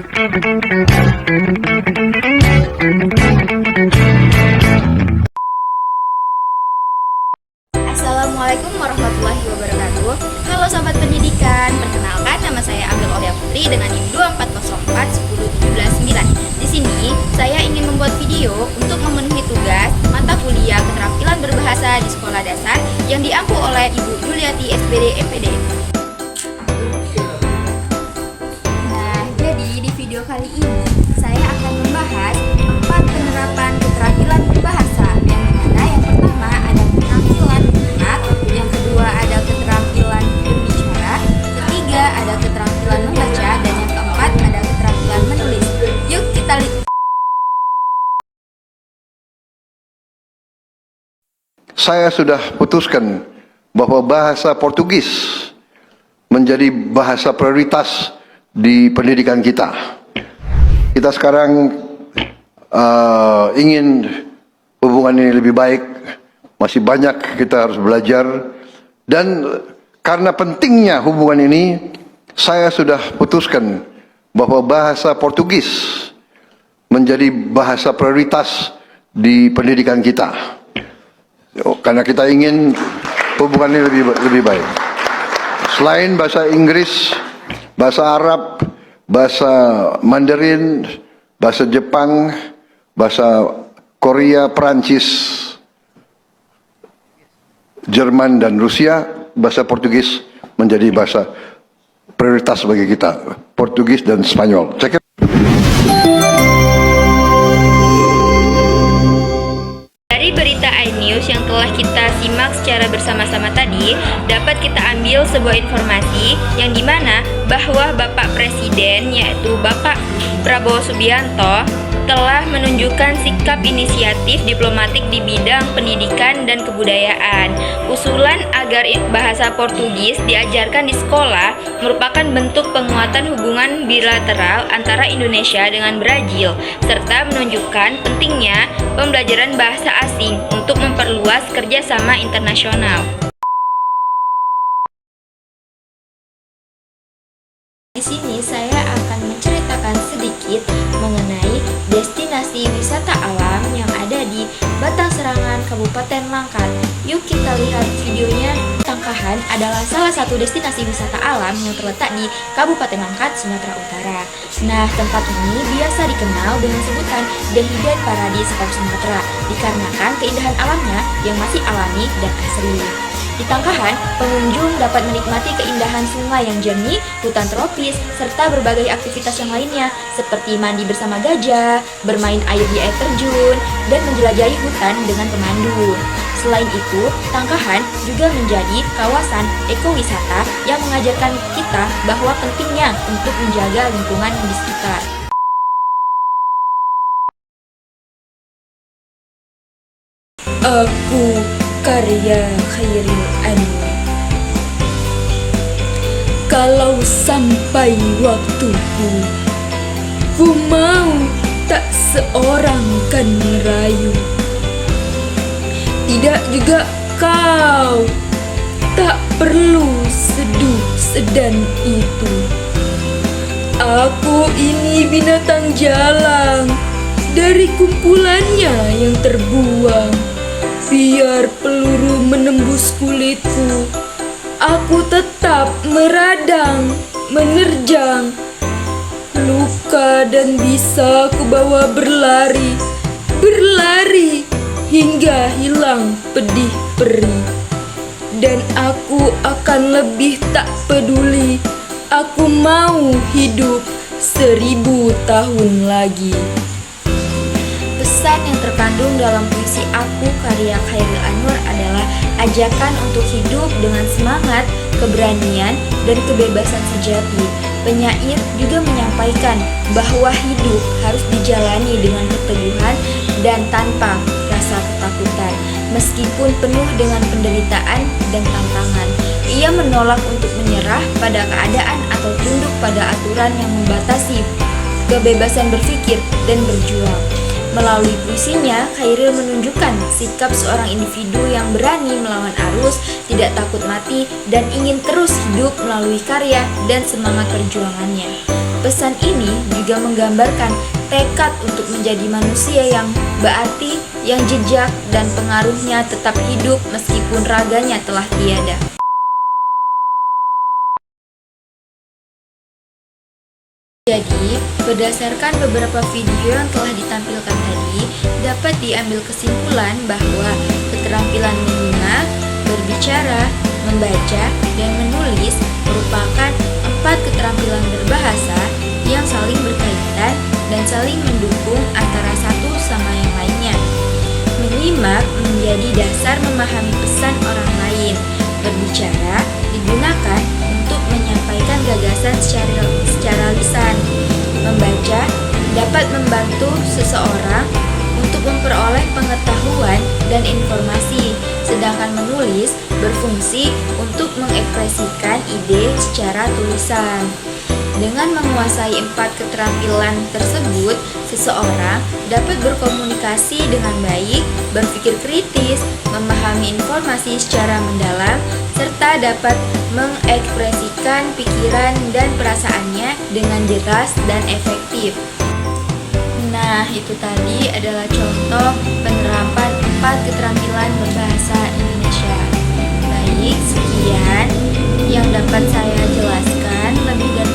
Assalamualaikum warahmatullahi wabarakatuh. Halo sahabat pendidikan, perkenalkan nama saya Amel Olya Putri dengan NIM 240410179. Di sini saya ingin membuat video untuk memenuhi tugas mata kuliah keterampilan berbahasa di sekolah dasar yang diampu oleh Ibu Juliati SPD MPD. Nah, jadi di video kali ini saya akan membahas 4 penerapan keterampilan berbahasa, yang mana yang pertama ada keterampilan mendengar, yang kedua ada keterampilan berbicara, ketiga ada keterampilan membaca, dan yang keempat ada keterampilan menulis. Yuk kita lihat. Saya sudah putuskan bahwa bahasa Portugis menjadi bahasa prioritas di pendidikan kita. Kita sekarang ingin hubungan ini lebih baik, masih banyak kita harus belajar, dan karena pentingnya hubungan ini, saya sudah putuskan bahwa bahasa Portugis menjadi bahasa prioritas di pendidikan kita. Karena kita ingin hubungan ini lebih baik. Selain bahasa Inggris, bahasa Arab, bahasa Mandarin, bahasa Jepang, bahasa Korea, Perancis, Jerman, dan Rusia, bahasa Portugis menjadi bahasa prioritas bagi kita. Portugis dan Spanyol. Dari berita iNews yang telah kita simak secara bersama-sama tadi, dapat kita ambil sebuah informasi yang dimana bahwa Bapak Presiden, yaitu Bapak Prabowo Subianto, telah menunjukkan sikap inisiatif diplomatik di bidang pendidikan dan kebudayaan. Usulan agar bahasa Portugis diajarkan di sekolah merupakan bentuk penguatan hubungan bilateral antara Indonesia dengan Brazil, serta menunjukkan pentingnya pembelajaran bahasa asing untuk memperluas kerjasama internasional. Di sini saya akan menceritakan sedikit mengenai destinasi wisata alam yang ada di Batang Serangan, Kabupaten Langkat. Yuk kita lihat videonya. Tangkahan adalah salah satu destinasi wisata alam yang terletak di Kabupaten Langkat, Sumatera Utara. Nah, tempat ini biasa dikenal dengan sebutan The Hidden Paradise of Sumatra, dikarenakan keindahan alamnya yang masih alami dan asri. Di Tangkahan, pengunjung dapat menikmati keindahan sungai yang jernih, hutan tropis, serta berbagai aktivitas yang lainnya, seperti mandi bersama gajah, bermain air di air terjun, dan menjelajahi hutan dengan pemandu. Selain itu, Tangkahan juga menjadi kawasan ekowisata yang mengajarkan kita bahwa pentingnya untuk menjaga lingkungan di sekitar. Aku karya Khairil Anwar. Kalau sampai waktuku, ku mau tak seorang kan merayu. Tidak juga kau, tak perlu seduh sedan itu. Aku ini binatang jalang, dari kumpulannya yang terbuang. Biar peluru menembus kulitku, aku tetap meradang, menerjang. Luka dan bisa ku bawa berlari, berlari hingga hilang pedih perih. Dan aku akan lebih tak peduli, aku mau hidup 1000 tahun lagi. Pesan yang terkandung dalam puisi Aku karya Khairil Anwar adalah ajakan untuk hidup dengan semangat, keberanian, dan kebebasan sejati. Penyair juga menyampaikan bahwa hidup harus dijalani dengan keteguhan dan tanpa rasa ketakutan, meskipun penuh dengan penderitaan dan tantangan. Ia menolak untuk menyerah pada keadaan atau tunduk pada aturan yang membatasi kebebasan berpikir dan berjuang. Melalui puisinya, Khairil menunjukkan sikap seorang individu yang berani melawan arus, tidak takut mati, dan ingin terus hidup melalui karya dan semangat perjuangannya. Pesan ini juga menggambarkan tekad untuk menjadi manusia yang berarti, yang jejak dan pengaruhnya tetap hidup meskipun raganya telah tiada. Jadi, berdasarkan beberapa video yang telah ditampilkan tadi, dapat diambil kesimpulan bahwa keterampilan menyimak, berbicara, membaca, dan menulis merupakan 4 keterampilan berbahasa yang saling berkaitan dan saling mendukung antara satu sama yang lainnya. Menyimak menjadi dasar memahami pesan orang lain. Berbicara digunakan untuk menyampaikan gagasan secara lisan. Membaca dapat membantu seseorang untuk memperoleh pengetahuan dan informasi, sedangkan menulis berfungsi untuk mengekspresikan ide secara tulisan. Dengan menguasai 4 keterampilan tersebut, seseorang dapat berkomunikasi dengan baik, berpikir kritis, memahami informasi secara mendalam, serta dapat mengekspresikan pikiran dan perasaannya dengan jelas dan efektif. Nah, itu tadi adalah contoh penerapan 4 keterampilan berbahasa Indonesia. Baik, sekian yang dapat saya jelaskan. Lebih dan